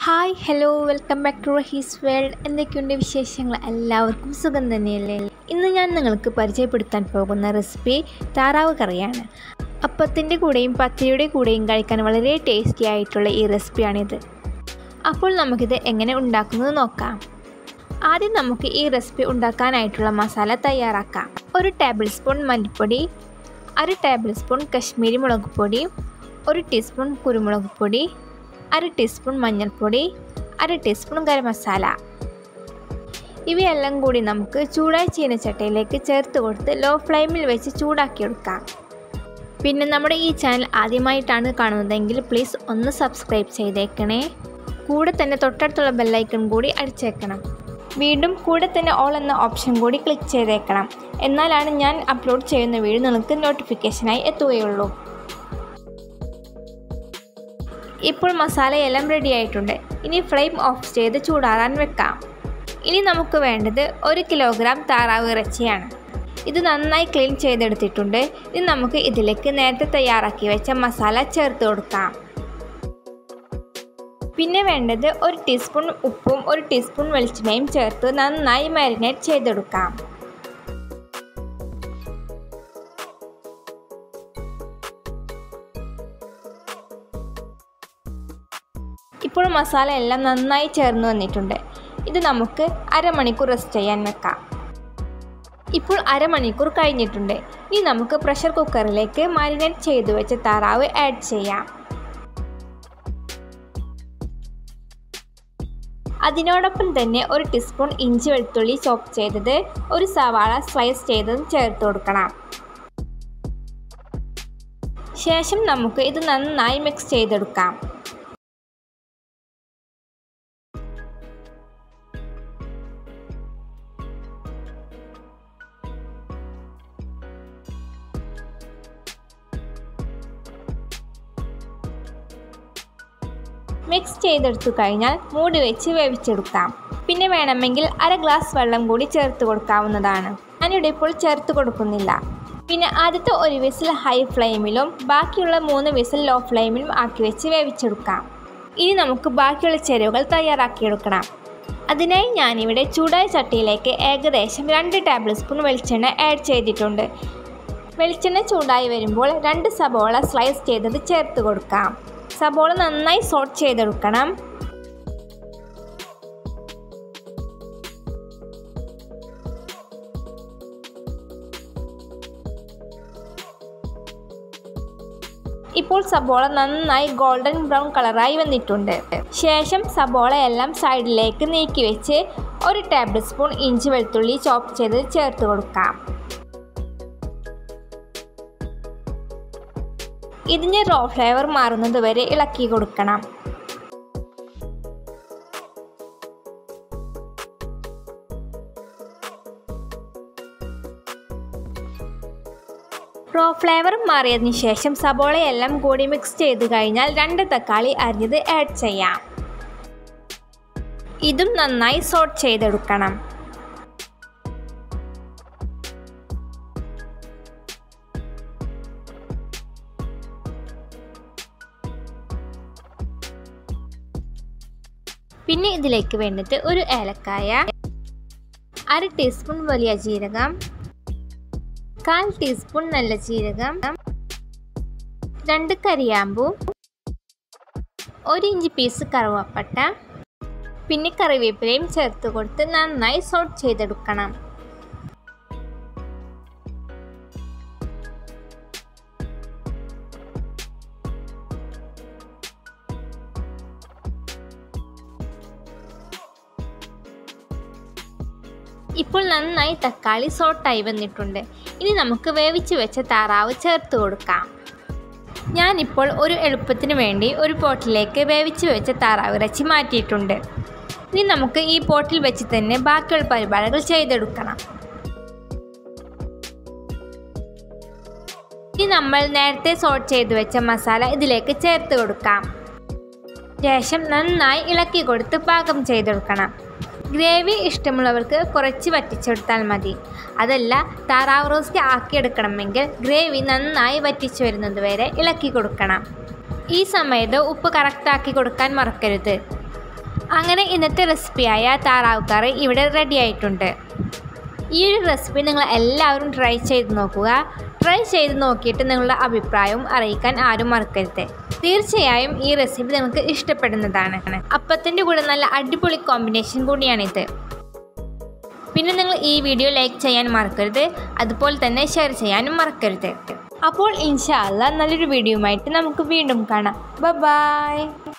Hi hello welcome back to his world. എന്തൊക്കെയുണ്ട് വിശേഷങ്ങൾ? എല്ലാവർക്കും സുഖം തന്നെയല്ലേ? ഇന്ന് ഞാൻ നിങ്ങൾക്ക് പരിചയപ്പെടുത്താൻ പോകുന്ന റെസിപ്പി താറാവ് കറിയാണ്. അപ്പത്തിൻ്റെ കൂടെയും പത്തിരിയുടെ കൂടെയും കഴിക്കാൻ വളരെ ടേസ്റ്റി ആയിട്ടുള്ള ഈ റെസിപ്പിയാണിത്. അപ്പോൾ നമുക്കിത് എങ്ങനെ ഉണ്ടാക്കുന്നത് നോക്കാം. ആദ്യം നമുക്ക് ഈ റെസിപ്പി ഉണ്ടാക്കാനായിട്ടുള്ള മസാല തയ്യാറാക്കാം. 1 ടേബിൾ സ്പൂൺ മല്ലിപ്പൊടി, 1/2 ടേബിൾ സ്പൂൺ കശ്മീരി മുളക് പൊടി, 1 ടീസ്പൂൺ കുരുമുളക് പൊടി, 1/2 ടീസ്പൂൺ മഞ്ഞൾപ്പൊടി, 1/2 ടീസ്പൂൺ ഗരം മസാല. ഇവയെല്ലാം കൂടി നമുക്ക് ചൂടായ ചീനച്ചട്ടിയിലേക്ക് ചേർത്ത് കൊടുത്ത് ലോ ഫ്ലെയിമിൽ വെച്ച് ചൂടാക്കിയെടുക്കാം. പിന്നെ നമ്മുടെ ഈ ചാനൽ ആദ്യമായിട്ടാണ് കാണുന്നതെങ്കിൽ പ്ലീസ് ഒന്ന് സബ്സ്ക്രൈബ് ചെയ്തേക്കണേ. കൂടെ തന്നെ തൊട്ടടുത്തുള്ള ബെല്ലൈക്കൺ കൂടി അടിച്ചേക്കണം. വീണ്ടും കൂടെ തന്നെ ഓൾ എന്ന ഓപ്ഷൻ കൂടി ക്ലിക്ക് ചെയ്തേക്കണം. എന്നാലാണ് ഞാൻ അപ്ലോഡ് ചെയ്യുന്ന വീഡിയോ നിങ്ങൾക്ക് നോട്ടിഫിക്കേഷനായി എത്തുകയുള്ളൂ. ഇപ്പോൾ മസാലയെല്ലാം റെഡി ആയിട്ടുണ്ട്. ഇനി ഫ്ലെയിം ഓഫ് ചെയ്ത് ചൂടാറാൻ വെക്കാം. ഇനി നമുക്ക് വേണ്ടത് 1 കിലോഗ്രാം താറാവ് ഇറച്ചിയാണ്. ഇത് നന്നായി ക്ലീൻ ചെയ്തെടുത്തിട്ടുണ്ട്. ഇനി നമുക്ക് ഇതിലേക്ക് നേരത്തെ തയ്യാറാക്കി വെച്ച മസാല ചേർത്ത് കൊടുക്കാം. പിന്നെ വേണ്ടത് 1 ടീസ്പൂൺ ഉപ്പും 1 ടീസ്പൂൺ വെളിച്ചെണ്ണയും ചേർത്ത് നന്നായി മാരിനേറ്റ് ചെയ്തെടുക്കാം. ഇപ്പോൾ മസാല എല്ലാം നന്നായി ചേർന്ന് വന്നിട്ടുണ്ട്. ഇത് നമുക്ക് അരമണിക്കൂർ റെസ്റ്റ് ചെയ്യാൻ വെക്കാം. ഇപ്പോൾ അരമണിക്കൂർ കഴിഞ്ഞിട്ടുണ്ട്. ഇനി നമുക്ക് പ്രഷർ കുക്കറിലേക്ക് മാരിനേറ്റ് ചെയ്തു വെച്ച താറാവ് ആഡ് ചെയ്യാം. അതിനോടൊപ്പം തന്നെ 1 ടീസ്പൂൺ ഇഞ്ചി വെളുത്തുള്ളി ചോപ്പ് ചെയ്തത്, 1 സവാള സ്ലൈസ് ചെയ്തതും ചേർത്ത് കൊടുക്കണം. ശേഷം നമുക്ക് ഇത് നന്നായി മിക്സ് ചെയ്തെടുക്കാം. മിക്സ് ചെയ്തെടുത്തു കഴിഞ്ഞാൽ മൂടി വെച്ച് വേവിച്ചെടുക്കാം. പിന്നെ വേണമെങ്കിൽ 1/2 ഗ്ലാസ് വെള്ളം കൂടി ചേർത്ത് കൊടുക്കാവുന്നതാണ്. ഞാനിവിടെ ഇപ്പോൾ ചേർത്ത് കൊടുക്കുന്നില്ല. പിന്നെ ആദ്യത്തെ 1 വിസിൽ ഹൈ ഫ്ലെയിമിലും ബാക്കിയുള്ള 3 വിസിൽ ലോ ഫ്ലെയിമിലും ആക്കി വെച്ച് വേവിച്ചെടുക്കാം. ഇനി നമുക്ക് ബാക്കിയുള്ള ചേരുവകൾ തയ്യാറാക്കിയെടുക്കണം. അതിനായി ഞാനിവിടെ ചൂടായ ചട്ടിയിലേക്ക് ഏകദേശം 2 ടേബിൾ സ്പൂൺ വെളിച്ചെണ്ണ ആഡ് ചെയ്തിട്ടുണ്ട്. വെളിച്ചെണ്ണ ചൂടായി വരുമ്പോൾ 2 സബോള സ്ലൈസ് ചെയ്തത് ചേർത്ത് കൊടുക്കാം. സബോള നന്നായി സോട്ട് ചെയ്തെടുക്കണം. ഇപ്പോൾ സബോള നന്നായി ഗോൾഡൻ ബ്രൗൺ കളറായി വന്നിട്ടുണ്ട്. ശേഷം സബോള എല്ലാം സൈഡിലേക്ക് നീക്കി വെച്ച് 1 ടേബിൾ സ്പൂൺ ഇഞ്ചി വെളുത്തുള്ളി ചോപ്പ് ചെയ്ത് ചേർത്ത് കൊടുക്കാം. ഇതിന് റോ ഫ്ലേവർ മാറുന്നത് വരെ ഇളക്കി കൊടുക്കണം. റോ ഫ്ലേവർ മാറിയതിനു ശേഷം സബോളയെല്ലാം കൂടി മിക്സ് ചെയ്ത് കഴിഞ്ഞാൽ 2 തക്കാളി അരിഞ്ഞത് ആഡ് ചെയ്യാം. ഇതും നന്നായി സോട്ട് ചെയ്തെടുക്കണം. പിന്നെ ഇതിലേക്ക് വേണ്ടത് 1 ഏലക്കായ, 1/2 ടീസ്പൂൺ വലിയ ജീരകം, 1/4 ടീസ്പൂൺ നല്ല ജീരകം, 2 കരിയാമ്പൂ, 1 ഇഞ്ച് പീസ് കറുവപ്പട്ട, പിന്നെ കറിവേപ്പിലയും ചേർത്ത് കൊടുത്ത് നന്നായി സോട്ട് ചെയ്തെടുക്കണം. ഇപ്പോൾ നന്നായി തക്കാളി സോട്ടായി വന്നിട്ടുണ്ട്. ഇനി നമുക്ക് വേവിച്ച് വെച്ച താറാവ് ചേർത്ത് കൊടുക്കാം. ഞാനിപ്പോൾ ഒരു എളുപ്പത്തിന് വേണ്ടി ഒരു പോട്ടിലേക്ക് വേവിച്ച് വെച്ച താറാവ് ഇറച്ചി മാറ്റിയിട്ടുണ്ട്. ഇനി നമുക്ക് ഈ പോട്ടിൽ വെച്ച് തന്നെ ബാക്കിയുള്ള പരിപാടികൾ ചെയ്തെടുക്കണം. ഇനി നമ്മൾ നേരത്തെ സോട്ട് ചെയ്ത് വെച്ച മസാല ഇതിലേക്ക് ചേർത്ത് കൊടുക്കാം. ശേഷം നന്നായി ഇളക്കി കൊടുത്ത് പാകം ചെയ്തെടുക്കണം. ഗ്രേവി ഇഷ്ടമുള്ളവർക്ക് കുറച്ച് വറ്റിച്ചെടുത്താൽ മതി. അതല്ല താറാവ് റോസ്റ്റ് ആക്കിയെടുക്കണമെങ്കിൽ ഗ്രേവി നന്നായി വറ്റിച്ചു വരുന്നത് വരെ ഇളക്കി കൊടുക്കണം. ഈ സമയത്ത് ഉപ്പ് കറക്റ്റാക്കി കൊടുക്കാൻ മറക്കരുത്. അങ്ങനെ ഇന്നത്തെ റെസിപ്പിയായ താറാവ് കറി ഇവിടെ റെഡി ആയിട്ടുണ്ട്. ഈ ഒരു റെസിപ്പി നിങ്ങൾ എല്ലാവരും ട്രൈ ചെയ്ത് നോക്കുക. ട്രൈ ചെയ്ത് നോക്കിയിട്ട് നിങ്ങളുടെ അഭിപ്രായവും അറിയിക്കാൻ ആരും മറക്കരുത്. തീർച്ചയായും ഈ റെസിപ്പി നിങ്ങൾക്ക് ഇഷ്ടപ്പെടുന്നതാണ്. അപ്പത്തിൻ്റെ കൂടെ നല്ല അടിപൊളി കോമ്പിനേഷൻ കൂടിയാണിത്. പിന്നെ നിങ്ങൾ ഈ വീഡിയോ ലൈക്ക് ചെയ്യാൻ മറക്കരുത്, അതുപോലെ തന്നെ ഷെയർ ചെയ്യാനും മറക്കരുത്. അപ്പോൾ ഇൻഷാ അല്ലാഹ് നല്ലൊരു വീഡിയോയുമായിട്ട് നമുക്ക് വീണ്ടും കാണാം. ബൈ.